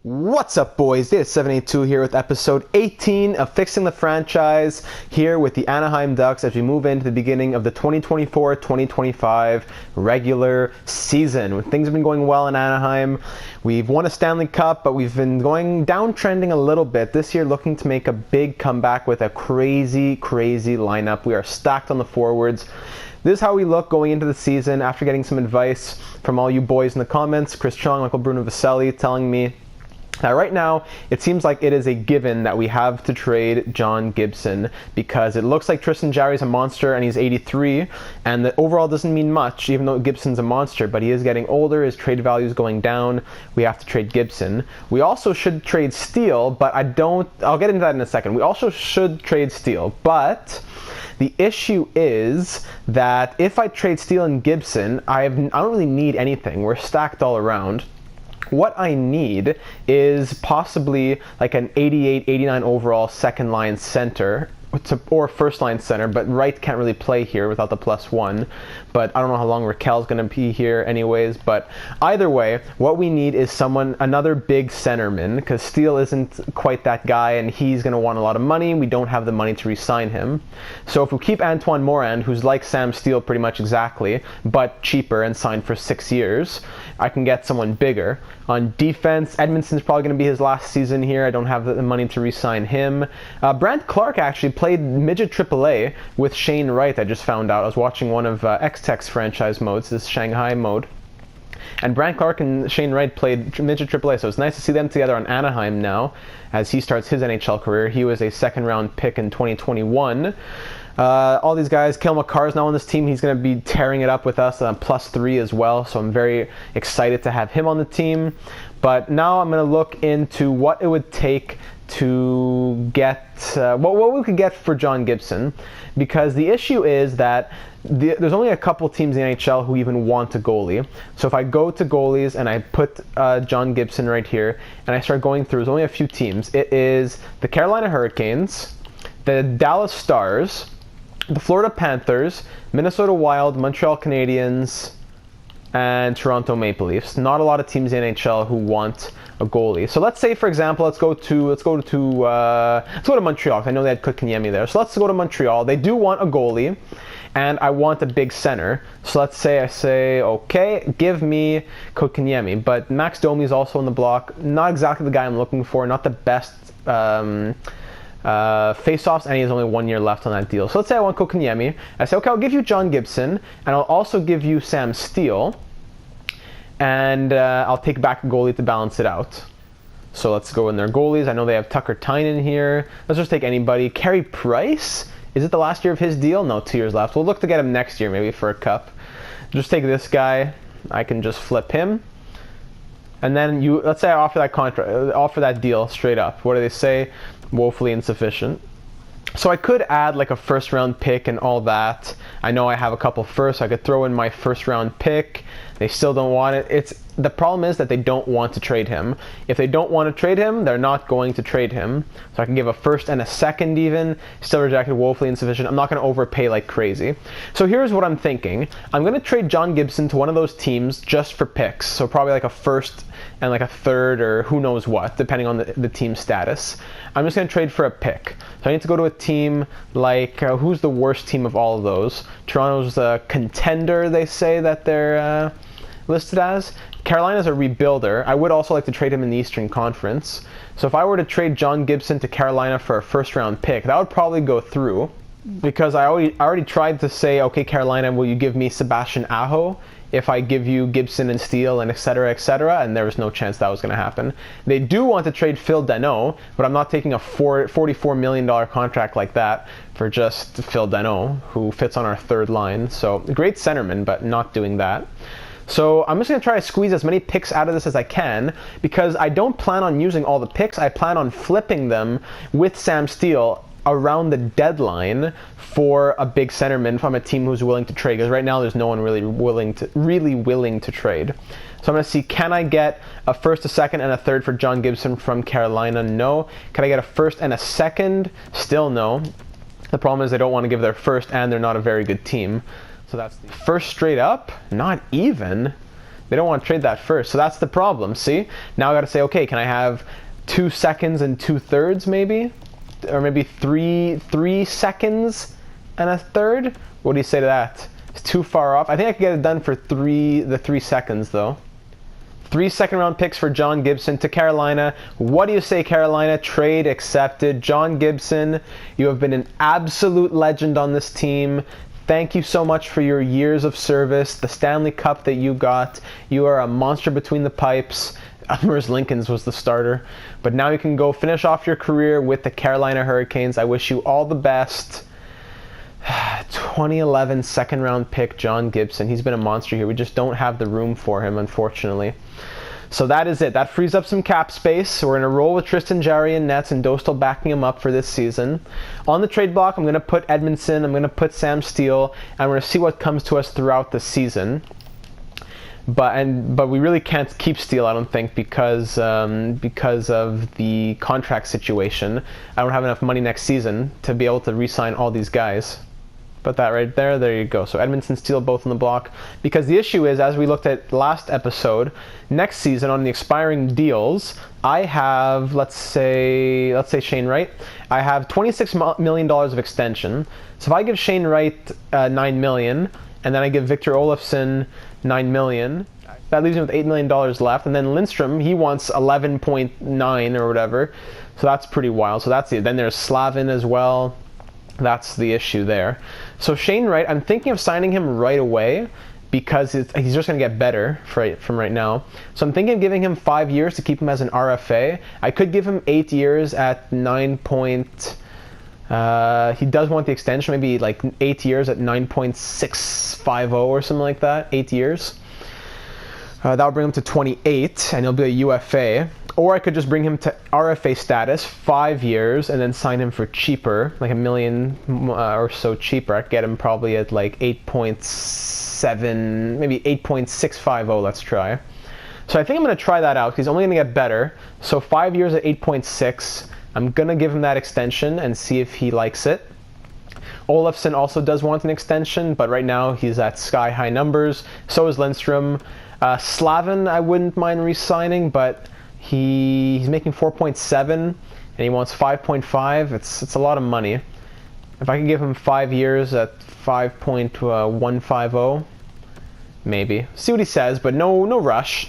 What's up, boys? It's 782 here with episode 18 of Fixing the Franchise, here with the Anaheim Ducks as we move into the beginning of the 2024-2025 regular season. Things have been going well in Anaheim. We've won a Stanley Cup, but we've been going downtrending a little bit. This year looking to make a big comeback with a crazy lineup. We are stacked on the forwards. This is how we look going into the season after getting some advice from all you boys in the comments. Chris Chung, Michael Bruno Vaselli telling me now, right now, it seems like it is a given that we have to trade John Gibson because it looks like Tristan Jarry's a monster and he's 83, and the overall doesn't mean much, even though Gibson's a monster, but he is getting older, his trade value is going down, we have to trade Gibson. We also should trade Steele, but I'll get into that in a second. We also should trade Steele, but the issue is that if I trade Steele and Gibson, I don't really need anything. We're stacked all around. What I need is possibly like an 88, 89 overall second line center or first line center, but Wright can't really play here without the +1. But I don't know how long Raquel's going to be here anyways. But either way, what we need is another big centerman, because Steele isn't quite that guy and he's going to want a lot of money. We don't have the money to re-sign him. So if we keep Antoine Morand, who's like Sam Steele pretty much exactly, but cheaper and signed for 6 years, I can get someone bigger. On defense, Edmondson's probably going to be his last season here. I don't have the money to re-sign him. Brant Clark actually played midget AAA with Shane Wright, I just found out. I was watching one of X-Tech's franchise modes, this Shanghai mode. And Brant Clark and Shane Wright played midget AAA, so it's nice to see them together on Anaheim now as he starts his NHL career. He was a second-round pick in 2021. All these guys, Cale Makar's now on this team. He's going to be tearing it up with us, +3 as well, so I'm very excited to have him on the team. But now I'm going to look into what it would take to get what we could get for John Gibson, because the issue is that there's only a couple teams in the NHL who even want a goalie. So if I go to goalies and I put John Gibson right here and I start going through, there's only a few teams. It is the Carolina Hurricanes, the Dallas Stars, the Florida Panthers, Minnesota Wild, Montreal Canadiens, and Toronto Maple Leafs. Not a lot of teams in NHL who want a goalie. So let's say, for example, let's go to Montreal. I know they had Kotkaniemi there. So let's go to Montreal. They do want a goalie, and I want a big center. So let's say I say, okay, give me Kotkaniemi. But Max Domi is also on the block. Not exactly the guy I'm looking for. Not the best face-offs, and he has only 1 year left on that deal. So let's say I want Kotkaniemi. I say, okay, I'll give you John Gibson, and I'll also give you Sam Steele, and I'll take back a goalie to balance it out. So let's go in their goalies. I know they have Tucker Tynan here. Let's just take anybody. Carey Price? Is it the last year of his deal? No, 2 years left. We'll look to get him next year, maybe for a cup. Just take this guy. I can just flip him. And then let's say I offer that contract, offer that deal straight up. What do they say? Woefully insufficient. So I could add like a first round pick and all that. I know I have a couple firsts, so I could throw in my first round pick. They still don't want it. The problem is that they don't want to trade him. If they don't want to trade him, they're not going to trade him. So I can give a first and a second even. Still rejected, woefully insufficient. I'm not going to overpay like crazy. So here's what I'm thinking. I'm going to trade John Gibson to one of those teams just for picks. So probably like a first and like a third or who knows what, depending on the team status. I'm just going to trade for a pick. So I need to go to a team like, who's the worst team of all of those? Toronto's a contender, they say that they're listed as. Carolina's a rebuilder. I would also like to trade him in the Eastern Conference. So if I were to trade John Gibson to Carolina for a first round pick, that would probably go through, because I already tried to say, okay, Carolina, will you give me Sebastian Aho if I give you Gibson and Steele and et cetera, and there was no chance that was going to happen. They do want to trade Phil Danault, but I'm not taking a $44 million contract like that for just Phil Danault, who fits on our third line. So great centerman, but not doing that. So I'm just going to try to squeeze as many picks out of this as I can, because I don't plan on using all the picks. I plan on flipping them with Sam Steele around the deadline for a big centerman from a team who's willing to trade, because right now there's no one really willing to trade. So I'm going to see, can I get a first, a second, and a third for John Gibson from Carolina? No. Can I get a first and a second? Still no. The problem is they don't want to give their first, and they're not a very good team. So that's the first straight up? Not even. They don't want to trade that first. So that's the problem, see? Now I got to say, okay, can I have 2 seconds and 2/3 maybe? Or maybe three seconds and a third? What do you say to that? It's too far off. I think I could get it done for the 3 seconds though. 3 second-round picks for John Gibson to Carolina. What do you say, Carolina? Trade accepted. John Gibson, you have been an absolute legend on this team. Thank you so much for your years of service, the Stanley Cup that you got. You are a monster between the pipes. Elmers Lincolns was the starter. But now you can go finish off your career with the Carolina Hurricanes. I wish you all the best. 2011 second-round pick, John Gibson. He's been a monster here. We just don't have the room for him, unfortunately. So that is it. That frees up some cap space. We're going to roll with Tristan Jarry in nets and Dostal backing him up for this season. On the trade block, I'm going to put Edmondson, I'm going to put Sam Steele, and we're going to see what comes to us throughout the season. But we really can't keep Steele, I don't think, because of the contract situation. I don't have enough money next season to be able to re-sign all these guys. Put that right there. There you go. So Edmondson, Steele, both on the block. Because the issue is, as we looked at last episode, next season on the expiring deals, I have, let's say Shane Wright. I have $26 million of extension. So if I give Shane Wright $9 million, and then I give Victor Olofsson $9 million, that leaves me with $8 million left. And then Lindstrom, he wants 11.9 or whatever. So that's pretty wild. So that's it. Then there's Slavin as well. That's the issue there. So Shane Wright, I'm thinking of signing him right away because he's just going to get better from right now. So I'm thinking of giving him 5 years to keep him as an RFA. I could give him 8 years at 9. He does want the extension, maybe like 8 years at 9.650 or something like that. 8 years. That would bring him to 28, and he'll be a UFA. Or I could just bring him to RFA status, 5 years, and then sign him for cheaper, like $1 million or so cheaper. I'd get him probably at like 8.7, maybe 8.650, let's try. So I think I'm going to try that out. He's only going to get better. So 5 years at 8.6. I'm going to give him that extension and see if he likes it. Olofsson also does want an extension, but right now he's at sky-high numbers. So is Lindstrom. Slavin, I wouldn't mind re-signing, but he's making 4.7 and he wants 5.5. It's a lot of money. If I could give him 5 years at 5.150, maybe. See what he says, but no rush.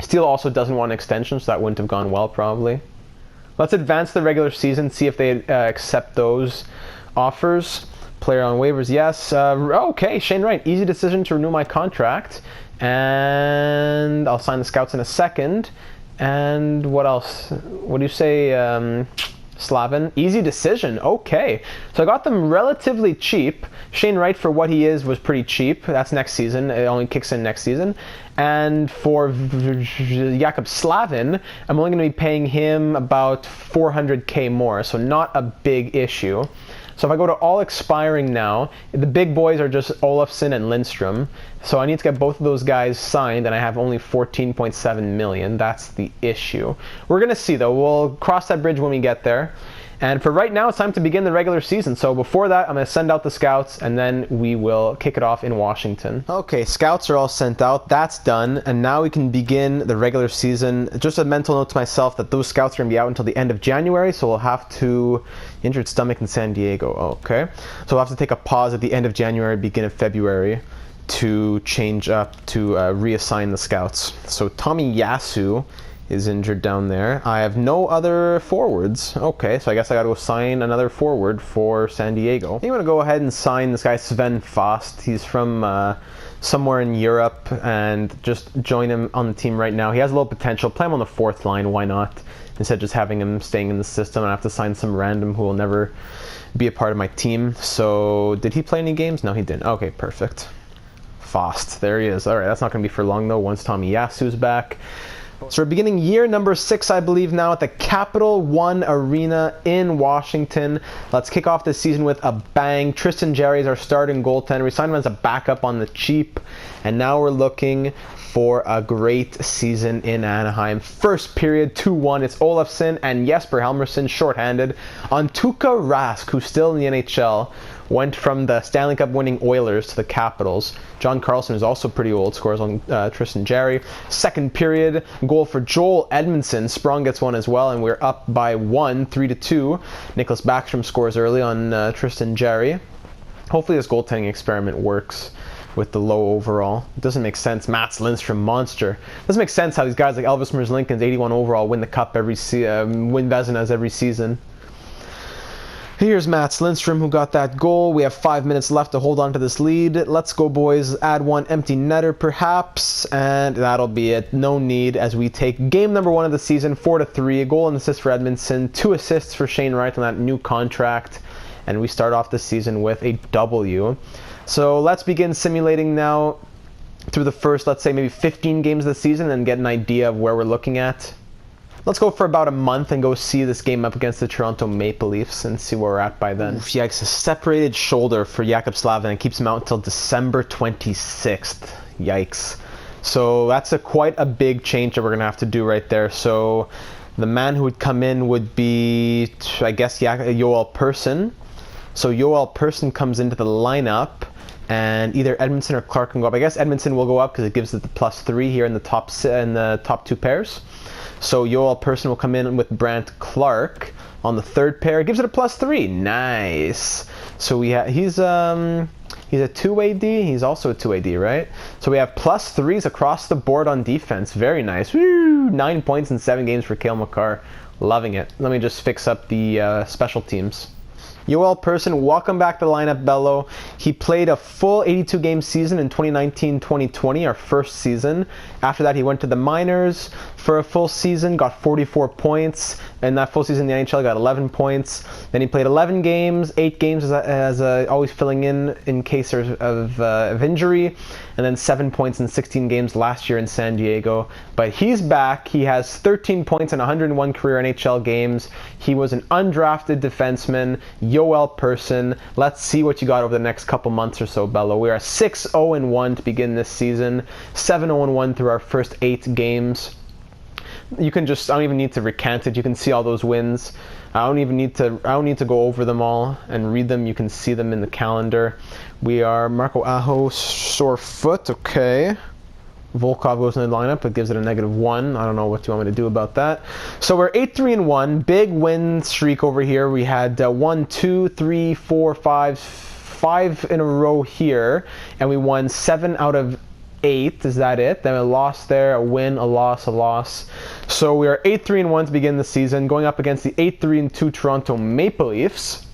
Steele also doesn't want an extension, so that wouldn't have gone well probably. Let's advance the regular season, see if they accept those offers. Player on waivers, yes. Okay, Shane Wright, easy decision to renew my contract. And I'll sign the scouts in a second. And what else? What do you say, Slavin? Easy decision. Okay. So I got them relatively cheap. Shane Wright, for what he is, was pretty cheap. That's next season. It only kicks in next season. And for Jakob Slavin, I'm only going to be paying him about $400K more. So not a big issue. So if I go to all expiring now, the big boys are just Olofsson and Lindstrom. So I need to get both of those guys signed, and I have only 14.7 million. That's the issue. We're going to see, though. We'll cross that bridge when we get there. And for right now, it's time to begin the regular season. So before that, I'm going to send out the scouts, and then we will kick it off in Washington. Okay, scouts are all sent out. That's done. And now we can begin the regular season. Just a mental note to myself that those scouts are going to be out until the end of January. So we'll have to... Injured stomach in San Diego. Okay. So we'll have to take a pause at the end of January, beginning of February to change up, to reassign the scouts. So Tommy Yasu is injured down there. I have no other forwards. Okay, so I guess I got to go sign another forward for San Diego. You want to go ahead and sign this guy Sven Fast. He's from somewhere in Europe, and just join him on the team right now. He has a little potential. Play him on the fourth line. Why not? Instead of just having him staying in the system, I have to sign some random who will never be a part of my team. So did he play any games? No, he didn't. Okay, perfect. Fast. There he is. All right, that's not going to be for long though. Once Tommy Yasu's back. So we're beginning year number 6, I believe, now at the Capital One Arena in Washington. Let's kick off this season with a bang. Tristan Jarry is our starting goaltender. We signed him as a backup on the cheap. And now we're looking for a great season in Anaheim. First period, 2-1. It's Olofsson and Jesper Helmersson shorthanded on Tuukka Rask, who's still in the NHL. Went from the Stanley Cup winning Oilers to the Capitals. John Carlson is also pretty old, scores on Tristan Jarry. Second period, goal for Joel Edmondson. Sprong gets one as well, and we're up by 1, 3-2. Nicholas Backstrom scores early on Tristan Jarry. Hopefully this goaltending experiment works with the low overall. It doesn't make sense. Mats Lindstrom, monster. It doesn't make sense how these guys like Elvis Merzlikins, 81 overall, win the cup every win Vezinas every season. Here's Mats Lindstrom who got that goal. We have 5 minutes left to hold on to this lead. Let's go, boys. Add one empty netter perhaps, and that'll be it. No need as we take game number 1 of the season, 4-3. A goal and assist for Edmondson, 2 assists for Shane Wright on that new contract, and we start off the season with a W. So let's begin simulating now through the first, let's say, maybe 15 games of the season and get an idea of where we're looking at. Let's go for about a month and go see this game up against the Toronto Maple Leafs and see where we're at by then. Oof, yikes, a separated shoulder for Jakub Slavin. It keeps him out until December 26th. Yikes. So that's quite a big change that we're going to have to do right there. So the man who would come in would be, I guess, Joel Persson. So Joel Persson comes into the lineup, and either Edmondson or Clark can go up. I guess Edmondson will go up because it gives it the +3 here in the top 2 pairs. So Joel Persson will come in with Brandt Clark on the third pair. It gives it a +3. Nice. So he's a 2-way D. He's also a 2-way D, right? So we have +3s across the board on defense. Very nice. Woo! 9 points in 7 games for Cale Makar. Loving it. Let me just fix up the special teams. Joel Persson, welcome back to the lineup, Bello. He played a full 82-game season in 2019-2020, our first season. After that, he went to the minors for a full season, got 44 points. And that full season in the NHL, got 11 points. Then he played 11 games, 8 games as always filling in case of injury. And then 7 points in 16 games last year in San Diego. But he's back. He has 13 points in 101 career NHL games. He was an undrafted defenseman, Joel Persson. Let's see what you got over the next couple months or so, Bello. We are 6-0-1 to begin this season, 7-0-1 through our first 8 games. You can just, I don't even need to recant it. You can see all those wins. I don't need to go over them all and read them. You can see them in the calendar. We are Marco Aho, sore foot, okay. Volkov goes in the lineup, but gives it a -1. I don't know what you want me to do about that. So we're 8-3-1, big win streak over here. We had 1, 2, 3, 4, 5 in a row here, and we won 7 out of 8. Is that it? Then a loss there, a win, a loss, a loss. So we are 8-3-1 to begin the season, going up against the 8-3-2 Toronto Maple Leafs.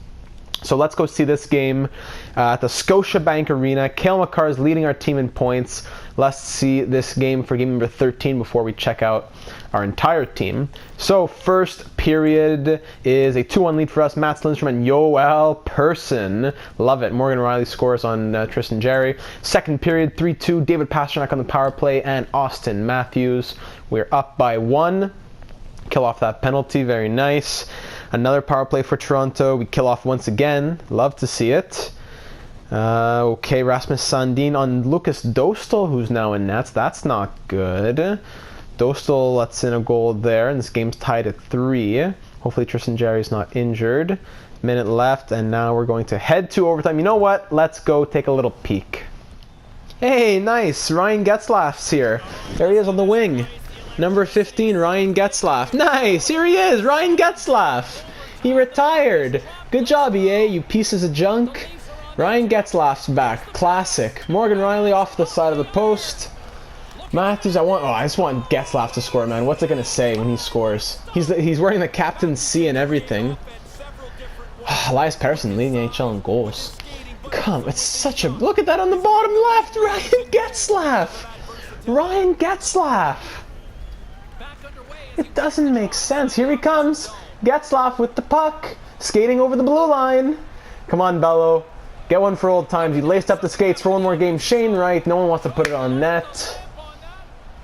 So let's go see this game at the Scotiabank Arena. Cale Makar is leading our team in points. Let's see this game for game number 13 before we check out our entire team. So first period is a 2-1 lead for us. Mats Lindstrom and Joel Persson. Love it. Morgan Riley scores on Tristan Jarry. Second period, 3-2. David Pastrnak on the power play and Austin Matthews. We're up by 1. Kill off that penalty. Very nice. Another power play for Toronto. We kill off once again. Love to see it. Okay, Rasmus Sandin on Lucas Dostal, who's now in nets. That's not good. Dostal lets in a goal there, and this game's tied at 3. Hopefully Tristan Jarry's not injured. Minute left, and now we're going to head to overtime. You know what? Let's go take a little peek. Hey, nice. Ryan Getzlaf's here. There he is on the wing. Number 15, Ryan Getzlaf. Nice! Here he is, Ryan Getzlaf! He retired! Good job, EA, you pieces of junk. Ryan Getzlaf's back. Classic. Morgan Riley off the side of the post. Matthews, I just want Getzlaf to score, man. What's it going to say when he scores? He's wearing the captain's C and everything. Elias Pettersson leading the NHL in goals. It's such a... Look at that on the bottom left! Ryan Getzlaf! Ryan Getzlaf! It doesn't make sense. Here he comes. Getzlaf with the puck. Skating over the blue line. Come on, Bello. Get one for old times. He laced up the skates for one more game. Shane Wright. No one wants to put it on net.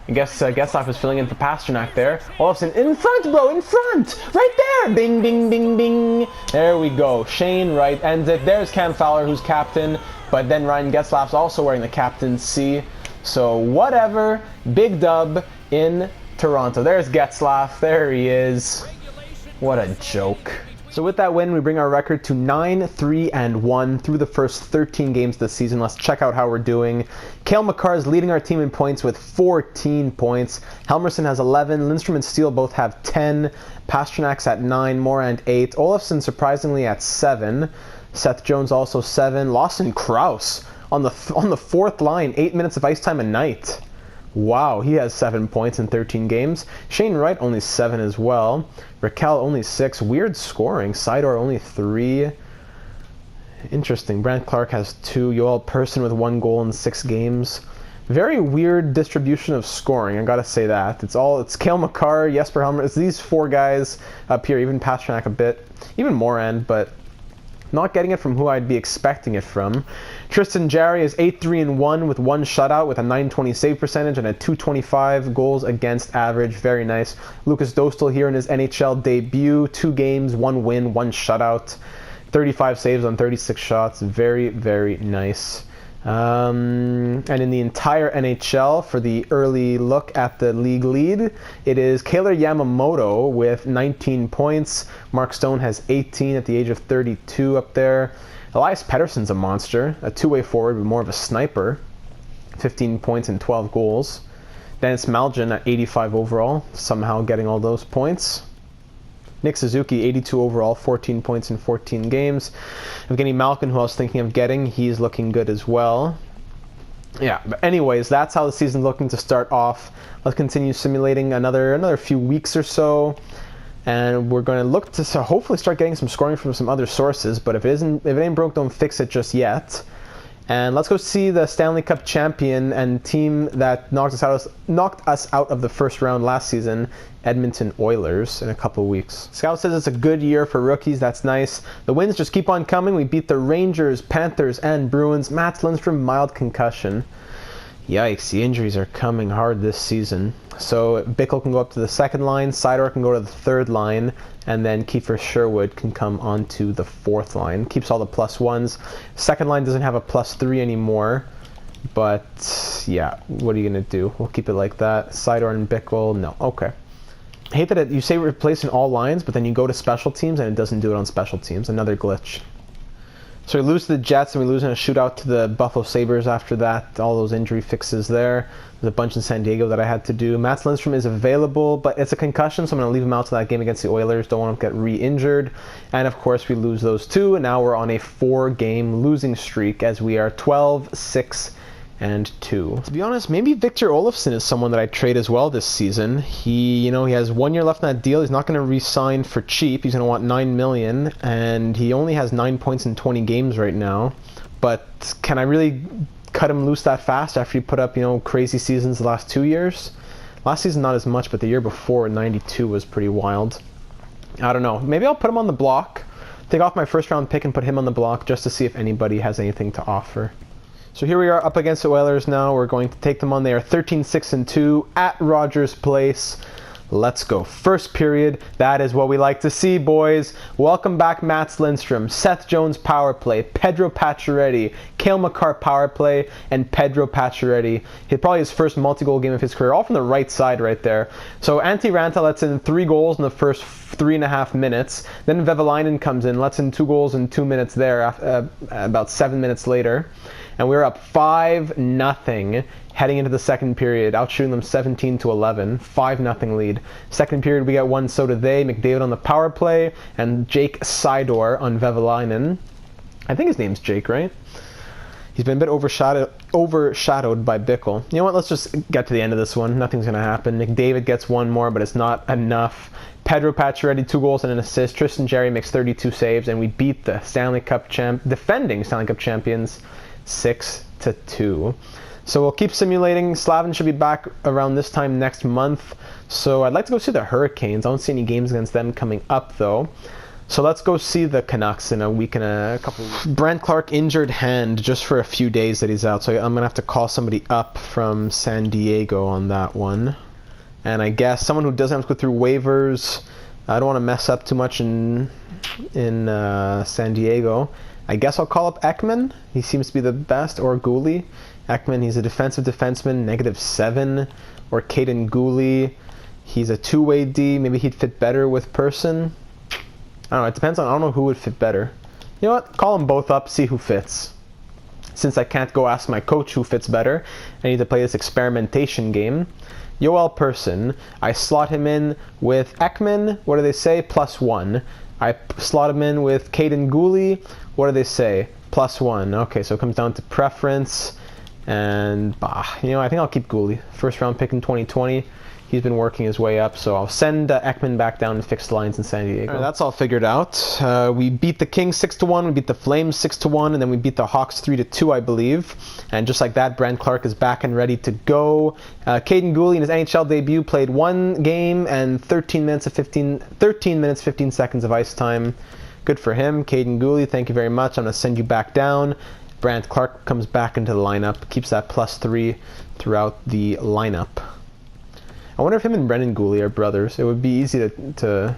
I guess Getzlaf was filling in for Pastrnak there. Olofsson in front, bro. In front. Right there. Bing, bing, bing, bing. There we go. Shane Wright ends it. There's Cam Fowler, who's captain. But then Ryan Getzlaf's also wearing the captain's C. So whatever. Big dub in Toronto. There's Getzlaf. There he is. What a joke. So with that win, we bring our record to 9-3-1 through the first 13 games of the season. Let's check out how we're doing. Cale Makar is leading our team in points with 14 points. Helmerson has 11. Lindstrom and Steele both have 10. Pasternak's at 9. Morand 8. Olofsson surprisingly at 7. Seth Jones also 7. Lawson Krause on the fourth line, 8 minutes of ice time a night. Wow, he has 7 points in 13 games. Shane Wright only 7 as well. Raquel only 6. Weird scoring. Sidor only 3. Interesting. Brant Clark has 2. Yoel Person with 1 goal in 6 games. Very weird distribution of scoring, I gotta say that. It's Cale Makar, Jesper Helmer. It's these 4 guys up here, even Pasternak a bit. Even Morand, but not getting it from who I'd be expecting it from. Tristan Jarry is 8-3-1 with 1 shutout with a .920 save percentage and a .225 goals against average. Very nice. Lucas Dostal here in his NHL debut. 2 games, 1 win, 1 shutout. 35 saves on 36 shots. Very, very nice. And in the entire NHL, for the early look at the league lead, it is Kailer Yamamoto with 19 points. Mark Stone has 18 at the age of 32 up there. Elias Pettersson's a monster, a two-way forward, but more of a sniper. 15 points and 12 goals. Dennis Malgin at 85 overall, somehow getting all those points. Nick Suzuki, 82 overall, 14 points in 14 games. Evgeny Malkin, who I was thinking of getting, he's looking good as well. Yeah, but anyways, that's how the season's looking to start off. Let's continue simulating another few weeks or so. And we're going to look to hopefully start getting some scoring from some other sources. But if it ain't broke, don't fix it just yet. And let's go see the Stanley Cup champion and team that knocked us out of the first round last season, Edmonton Oilers, in a couple weeks. Scout says it's a good year for rookies. That's nice. The wins just keep on coming. We beat the Rangers, Panthers, and Bruins. Mats Lindstrom, mild concussion. Yikes, the injuries are coming hard this season. So Bickle can go up to the second line, Sidor can go to the third line, and then Kiefer Sherwood can come onto the fourth line. Keeps all the +1s. Second line doesn't have a +3 anymore, but yeah, what are you going to do? We'll keep it like that. Sidor and Bickle, no. Okay. I hate that you say replacing all lines, but then you go to special teams and it doesn't do it on special teams. Another glitch. So we lose to the Jets and we lose in a shootout to the Buffalo Sabres after that. All those injury fixes there. There's a bunch in San Diego that I had to do. Mats Lindstrom is available, but it's a concussion, so I'm going to leave him out to that game against the Oilers. Don't want him to get re-injured. And of course, we lose those 2, and now we're on a 4-game losing streak as we are 12-6-2. To be honest, maybe Victor Olofsson is someone that I trade as well this season. He has 1 year left in that deal. He's not going to re-sign for cheap. He's going to want $9 million, and he only has 9 points in 20 games right now. But can I really cut him loose that fast after he put up, crazy seasons the last 2 years? Last season not as much, but the year before, 92, was pretty wild. I don't know. Maybe I'll put him on the block. Take off my first round pick and put him on the block just to see if anybody has anything to offer. So here we are up against the Oilers now. We're going to take them on. They are 13-6-2 at Rogers Place. Let's go. First period. That is what we like to see, boys. Welcome back, Mats Lindstrom, Seth Jones power play, Pedro Pacioretty, Cale Makar power play, and Pedro Pacioretty. Probably his first multi-goal game of his career, all from the right side right there. So Antti Ranta lets in 3 goals in the first 3.5 minutes. Then Vevalainen comes in, lets in 2 goals in 2 minutes there, about 7 minutes later. And we were up 5-0 heading into the second period, outshooting them 17-11, 5-0 lead. Second period, we got 1, so do they. McDavid on the power play, and Jake Sidor on Vevalainen. I think his name's Jake, right? He's been a bit overshadowed by Bickle. You know what? Let's just get to the end of this one. Nothing's going to happen. McDavid gets 1 more, but it's not enough. Pedro Pacioretty, 2 goals and an assist. Tristan Jarry makes 32 saves, and we beat the defending Stanley Cup champions 6-2. So we'll keep simulating. Slavin should be back around this time next month. So I'd like to go see the Hurricanes. I don't see any games against them coming up though. So let's go see the Canucks in a week and a couple of weeks. Brant Clark injured hand just for a few days that he's out. So I'm going to have to call somebody up from San Diego on that one. And I guess someone who doesn't have to go through waivers. I don't want to mess up too much in San Diego. I guess I'll call up Ekman. He seems to be the best. Or Gooley. Ekman, he's a defensive defenseman, -7. Or Caden Gooley, he's a two-way D. Maybe he'd fit better with Person. don't know, it depends on, I don't know who would fit better. You know what? Call them both up, see who fits. Since I can't go ask my coach who fits better, I need to play this experimentation game. Yoel Person, I slot him in with Ekman, what do they say? +1. I slot him in with Caden Gooley, what do they say? +1. Okay, so it comes down to preference, and you know, I think I'll keep Gooley. First round pick in 2020. He's been working his way up, so I'll send Ekman back down and fix the lines in San Diego. All right, that's all figured out. We beat the Kings 6-1, we beat the Flames 6-1, and then we beat the Hawks 3-2, I believe. And just like that, Brant Clark is back and ready to go. Caden Gooley in his NHL debut played 1 game and 13 minutes 15 seconds of ice time. Good for him. Caden Gooley, thank you very much. I'm going to send you back down. Brant Clark comes back into the lineup, keeps that +3 throughout the lineup. I wonder if him and Brendan Gooley are brothers. It would be easy to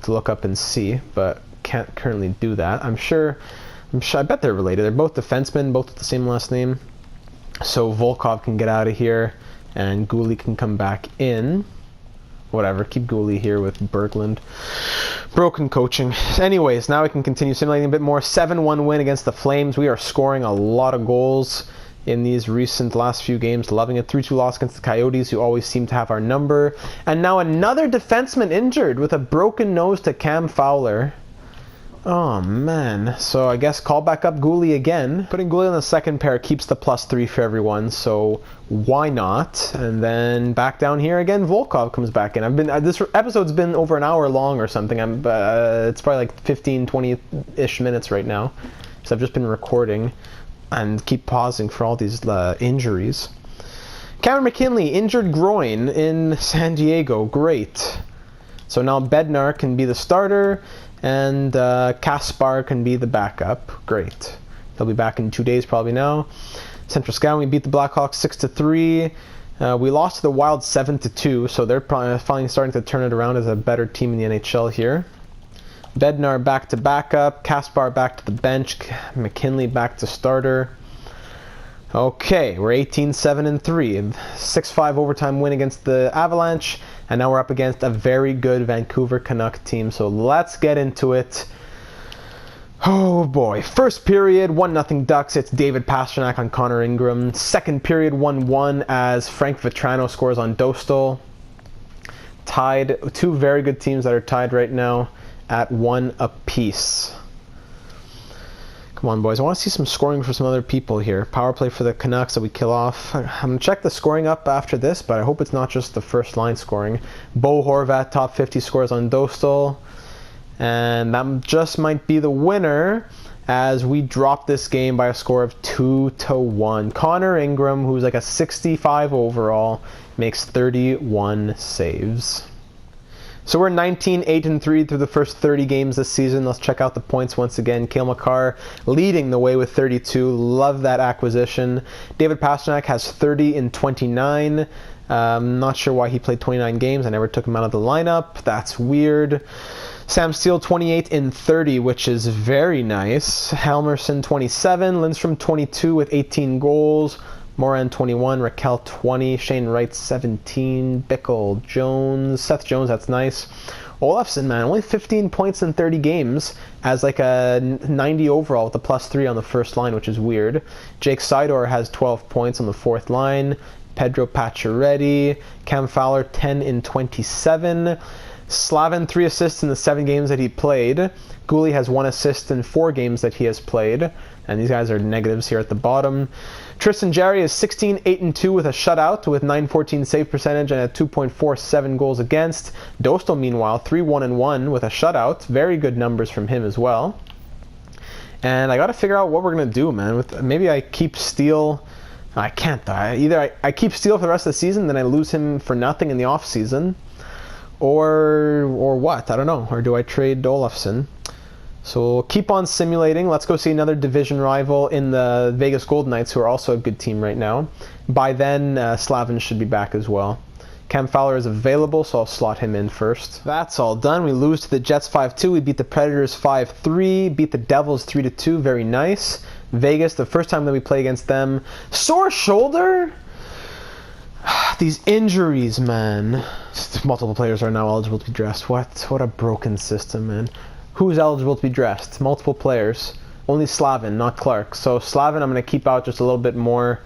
look up and see, but can't currently do that. I bet they're related. They're both defensemen, both with the same last name. So Volkov can get out of here, and Gooley can come back in. Whatever, keep Gooley here with Berglund. Broken coaching. Anyways, now we can continue simulating a bit more. 7-1 win against the Flames. We are scoring a lot of goals in these recent last few games. Loving it. 3-2 loss against the Coyotes, who always seem to have our number. And now another defenseman injured with a broken nose to Cam Fowler. Oh man, so I guess call back up Gooley again. Putting Gooley on the second pair keeps the +3 for everyone, so why not? And then back down here again, Volkov comes back in. This episode's been over an hour long or something. It's probably like 15, 20-ish minutes right now. So I've just been recording and keep pausing for all these injuries. Cameron McKinley, injured groin in San Diego. Great. So now Bednar can be the starter, and Kaspar can be the backup. Great. He'll be back in 2 days probably now. Central Scout, we beat the Blackhawks 6-3. We lost to the Wild 7-2, so they're probably finally starting to turn it around as a better team in the NHL here. Bednar back to backup, Kaspar back to the bench, McKinley back to starter. Okay, we're 18-7-3, 6-5 overtime win against the Avalanche, and now we're up against a very good Vancouver Canuck team, so let's get into it. Oh boy, first period, 1-0 Ducks, it's David Pastrnak on Connor Ingram. Second period, 1-1 as Frank Vetrano scores on Dostal. Tied, 2 very good teams that are tied right now at 1 apiece. Come on, boys. I want to see some scoring for some other people here. Power play for the Canucks that we kill off. I'm going to check the scoring up after this, but I hope it's not just the first line scoring. Bo Horvat, top 50 scores on Dostal. And that just might be the winner as we drop this game by a score of 2-1. Connor Ingram, who's like a 65 overall, makes 31 saves. So we're 19-8-3 through the first 30 games this season. Let's check out the points once again. Cale Makar leading the way with 32. Love that acquisition. David Pastrnak has 30 in 29. Not sure why he played 29 games. I never took him out of the lineup. That's weird. Sam Steele 28 in 30, which is very nice. Helmerson 27. Lindstrom 22 with 18 goals. Moran 21, Raquel 20, Shane Wright 17, Bickle, Jones, Seth Jones, that's nice. Olofsson, man, only 15 points in 30 games as like a 90 overall with a +3 on the first line, which is weird. Jake Sydor has 12 points on the fourth line. Pedro Pacioretty, Cam Fowler 10 in 27. Slavin 3 assists in the 7 games that he played. Gooley has 1 assist in 4 games that he has played. And these guys are negatives here at the bottom. Tristan Jarry is 16-8-2 with a shutout with 914 save percentage and a 2.47 goals against. Dostal, meanwhile, 3-1-1 with a shutout. Very good numbers from him as well. And I got to figure out what we're going to do, man. Maybe I keep Steele. I can't. Either I keep Steele for the rest of the season, then I lose him for nothing in the off season. Or what? I don't know. Or do I trade Olofsson? So we'll keep on simulating. Let's go see another division rival in the Vegas Golden Knights, who are also a good team right now. By then, Slavin should be back as well. Cam Fowler is available, so I'll slot him in first. That's all done. We lose to the Jets 5-2. We beat the Predators 5-3. Beat the Devils 3-2. Very nice. Vegas, the first time that we play against them. Sore shoulder? These injuries, man. Multiple players are now eligible to be dressed. What a broken system, man. Who's eligible to be dressed? Multiple players. Only Slavin, not Clark. So Slavin I'm going to keep out just a little bit more.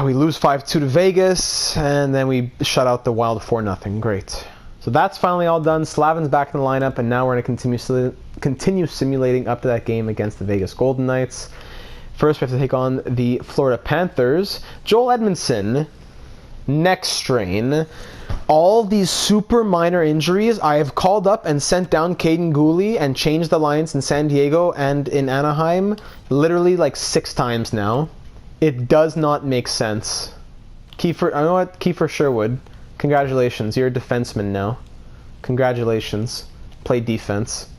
We lose 5-2 to Vegas, and then we shut out the Wild 4-0. Great. So that's finally all done. Slavin's back in the lineup, and now we're going to continue simulating up to that game against the Vegas Golden Knights. First, we have to take on the Florida Panthers. Joel Edmondson, neck strain. All these super minor injuries, I have called up and sent down Caden Gooley and changed the lines in San Diego and in Anaheim literally like 6 times now. It does not make sense. Kiefer, I know what? Kiefer Sherwood, congratulations, you're a defenseman now. Congratulations. Play defense.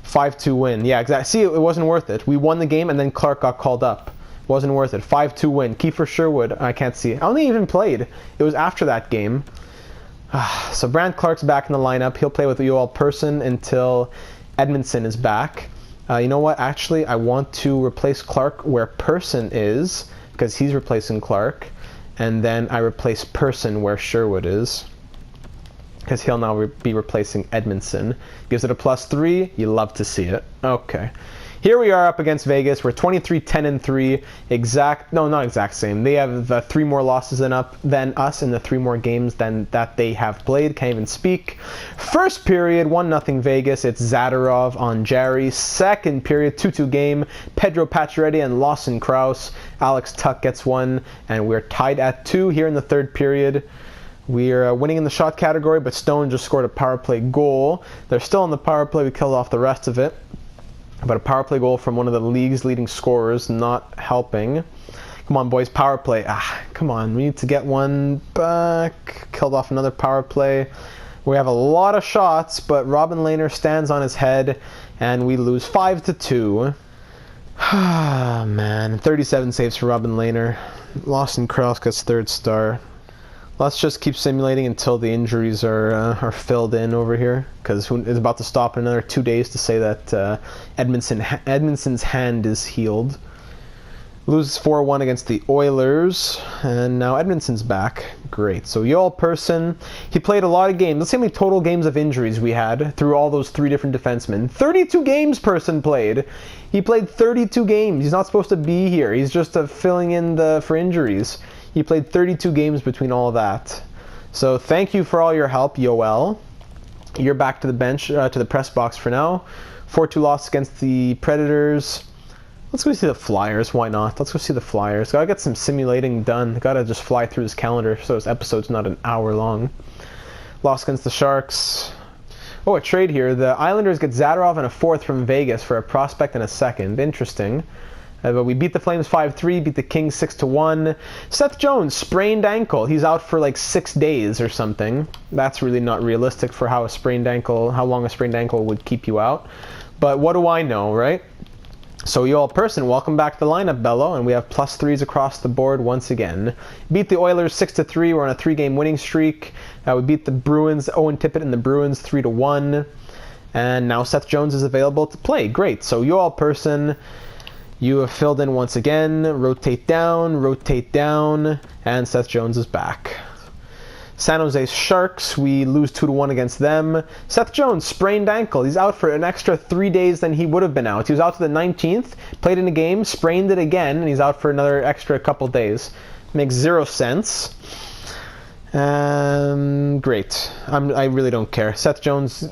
5-2 win. Yeah, exactly. See, it wasn't worth it. We won the game and then Clark got called up. Wasn't worth it. 5-2 win. Kiefer Sherwood, I can't see. I only even played. It was after that game. So Brant Clark's back in the lineup. He'll play with Yoel Person until Edmondson is back. You know what? Actually, I want to replace Clark where Person is, because he's replacing Clark. And then I replace Person where Sherwood is, because he'll now be replacing Edmondson. Gives it a +3. You love to see it. Okay. Here we are up against Vegas. We're 23-10-3. Not exact same. They have 3 more losses than us in the 3 more games than that they have played. Can't even speak. First period, 1-0 Vegas. It's Zadorov on Jerry. Second period, 2-2 game. Pedro Pacioretty and Lawson Krause. Alex Tuck gets 1, and we're tied at 2 here in the third period. We're winning in the shot category, but Stone just scored a power play goal. They're still on the power play. We killed off the rest of it. But a power play goal from one of the league's leading scorers not helping. Come on, boys, power play. Come on, we need to get one back. Killed off another power play. We have a lot of shots, but Robin Lehner stands on his head, and we lose 5-2. Man, 37 saves for Robin Lehner. Lawson Krause gets 3rd star. Let's just keep simulating until the injuries are filled in over here, because it's about to stop in another 2 days to say that Edmondson's hand is healed. Loses 4-1 against the Oilers, and now Edmondson's back. Great. So Yoel Person, he played a lot of games. Let's see how many total games of injuries we had through all those 3 different defensemen. 32 games Person played. He played 32 games. He's not supposed to be here. He's just filling in for injuries. He played 32 games between all of that. So thank you for all your help, Yoel. You're back to the bench, to the press box for now. 4-2 loss against the Predators. Let's go see the Flyers. Why not? Let's go see the Flyers. Gotta get some simulating done. Gotta just fly through this calendar so this episode's not an hour long. Loss against the Sharks. Oh, a trade here. The Islanders get Zadorov and a 4th from Vegas for a prospect and a 2nd. Interesting. But we beat the Flames 5-3, beat the Kings 6-1. Seth Jones, sprained ankle. He's out for like 6 days or something. That's really not realistic for how long a sprained ankle would keep you out. But what do I know, right? So Yoel Person, welcome back to the lineup, Bello, and we have +3s across the board once again. Beat the Oilers 6-3. We're on a 3-game winning streak. We beat the Bruins, Owen Tippett and the Bruins 3-1. And now Seth Jones is available to play. Great. So Yoel Person, you have filled in once again. Rotate down, and Seth Jones is back. San Jose Sharks, we lose 2-1 against them. Seth Jones, sprained ankle. He's out for an extra 3 days than he would have been out. He was out to the 19th, played in a game, sprained it again, and he's out for another extra couple days. Makes 0 sense. Great. I really don't care. Seth Jones,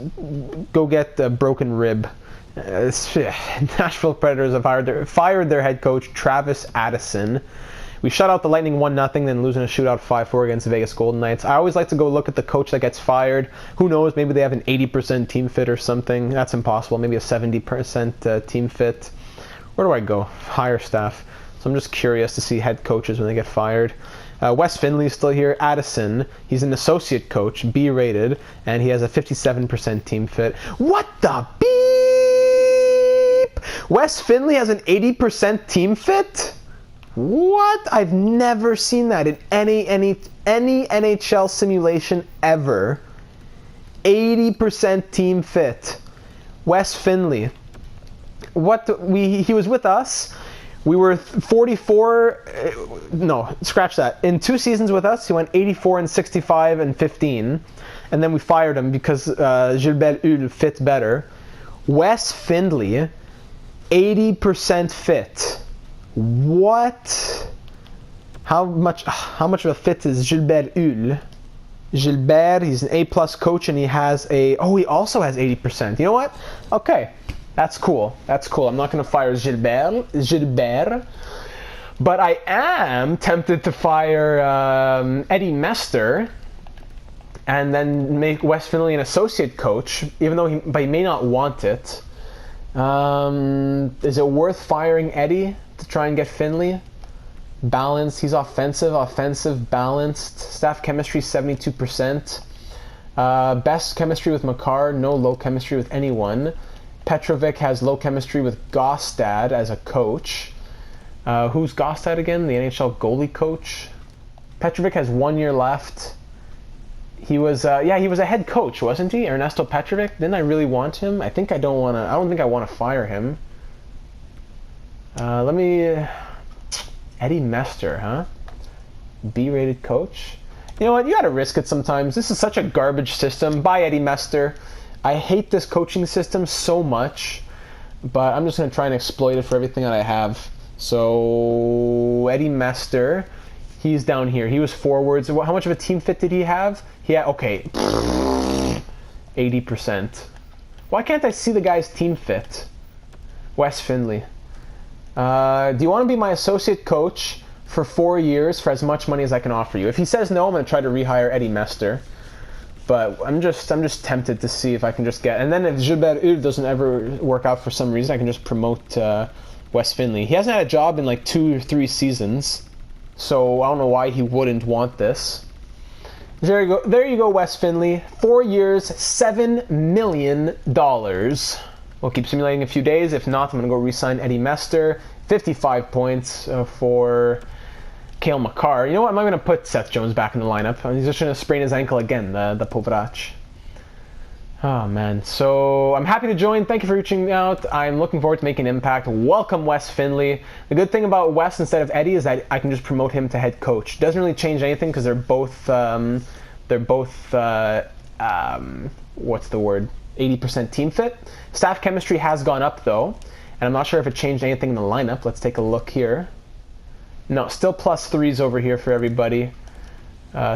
go get a broken rib. Nashville Predators have fired their head coach, Travis Addison. We shut out the Lightning 1-0, then losing a shootout 5-4 against the Vegas Golden Knights. I always like to go look at the coach that gets fired. Who knows, maybe they have an 80% team fit or something. That's impossible. Maybe a 70% team fit. Where do I go? Hire staff. So I'm just curious to see head coaches when they get fired. Wes Finley's still here. Addison, he's an associate coach, B-rated, and he has a 57% team fit. What the beep? Wes Finley has an 80% team fit? What? I've never seen that in any NHL simulation ever. 80% team fit. Wes Finley. He was with us. We were 44. No, scratch that. In 2 seasons with us, he went 84 and 65 and 15, and then we fired him because Gilbert Hull fit better. Wes Findlay, 80% fit. What? How much of a fit is Gilbert Hull? Gilbert, he's an A+ coach, and he also has 80%. You know what? Okay, that's cool. I'm not going to fire Gilbert. But I am tempted to fire Eddie Mester and then make Wes Findlay an associate coach, even though he may not want it. Is it worth firing Eddie to try and get Findlay? Balanced, he's offensive, balanced. Staff chemistry, 72%. Best chemistry with Makar, no low chemistry with anyone. Petrovic has low chemistry with Gostad as a coach. Who's Gostad again? The NHL goalie coach. Petrovic has 1 year left. He was a head coach, wasn't he? Ernesto Petrovic. Didn't I really want him? I don't think I want to fire him. Eddie Mester, huh? B-rated coach. You know what? You gotta risk it sometimes. This is such a garbage system. Bye, Eddie Mester. I hate this coaching system so much, but I'm just gonna try and exploit it for everything that I have. So Eddie Mester, he's down here. He was forwards. How much of a team fit did he have? He had 80%. Why can't I see the guy's team fit? Wes Findlay. Do you want to be my associate coach for 4 years for as much money as I can offer you? If he says no, I'm going to try to rehire Eddie Mester. But I'm just tempted to see if I can just get... And then if Gilbert Hull doesn't ever work out for some reason, I can just promote Wes Findlay. He hasn't had a job in like 2 or 3 seasons, so I don't know why he wouldn't want this. There you go, Wes Findlay. 4 years, $7 million. We'll keep simulating a few days. If not, I'm going to go re-sign Eddie Mester. 55 points for Cale Makar. You know what? I'm not going to put Seth Jones back in the lineup. He's just going to sprain his ankle again, the Povrach. Oh, man. So I'm happy to join. Thank you for reaching out. I'm looking forward to making an impact. Welcome, Wes Findlay. The good thing about Wes instead of Eddie is that I can just promote him to head coach. Doesn't really change anything because they're both what's the word? 80% team fit. Staff chemistry has gone up though, and I'm not sure if it changed anything in the lineup. Let's take a look here. No, still +3s over here for everybody.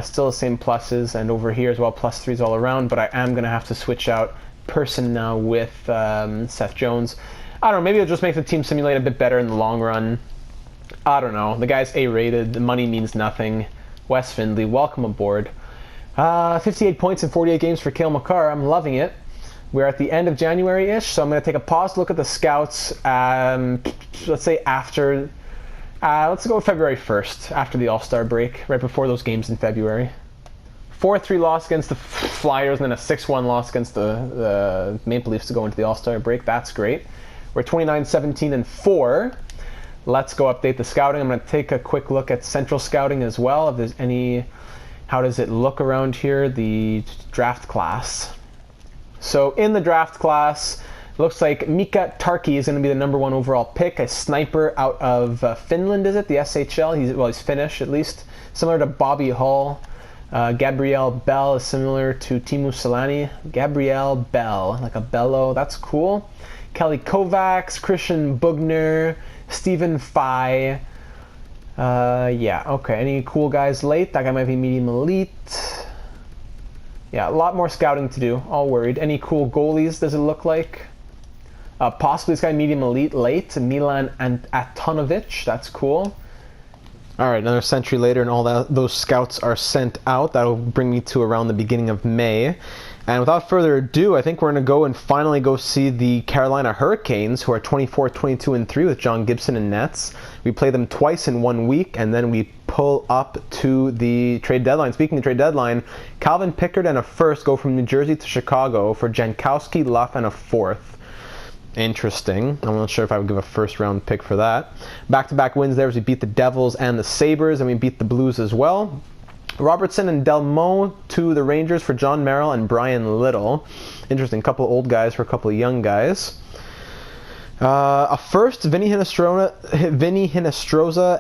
Still the same pluses, and over here as well, +3s all around, but I am going to have to switch out person now with Seth Jones. I don't know, maybe it'll just make the team simulate a bit better in the long run. I don't know. The guy's A-rated. The money means nothing. Wes Findlay, welcome aboard. 58 points in 48 games for Cale Makar. I'm loving it. We're at the end of January-ish, so I'm going to take a pause, look at the scouts, let's say after, let's go February 1st, after the All-Star break, right before those games in February. 4-3 loss against the Flyers, and then a 6-1 loss against the Maple Leafs to go into the All-Star break. That's great. We're 29-17-4. Let's go update the scouting. I'm going to take a quick look at Central Scouting as well, if there's any, how does it look around here, the draft class. So in the draft class, looks like Mika Tarkki is going to be the #1 overall pick, a sniper out of Finland, is it? The SHL? He's Finnish at least. Similar to Bobby Hull. Gabriel Bell is similar to Teemu Selanne. Gabriel Bell, like a bellow. That's cool. Kelly Kovacs, Christian Bugner, Stephen Fye. Yeah, okay. Any cool guys late? That guy might be medium elite. Yeah, a lot more scouting to do. All worried. Any cool goalies, does it look like? Possibly this guy medium elite late. Milan and Atonovic. That's cool. All right, another century later and all those scouts are sent out. That'll bring me to around the beginning of May. And without further ado, I think we're going to go and finally go see the Carolina Hurricanes, who are 24-22-3 with John Gibson in nets. We play them twice in 1 week, and then we pull up to the trade deadline. Speaking of trade deadline, Calvin Pickard and a first go from New Jersey to Chicago for Jankowski, Luff, and a fourth. Interesting. I'm not sure if I would give a first-round pick for that. Back-to-back wins there as we beat the Devils and the Sabres, and we beat the Blues as well. Robertson and Delmo to the Rangers for John Merrill and Brian Little. Interesting. Couple old guys for a couple of young guys. A first, Vinny Hinostroza,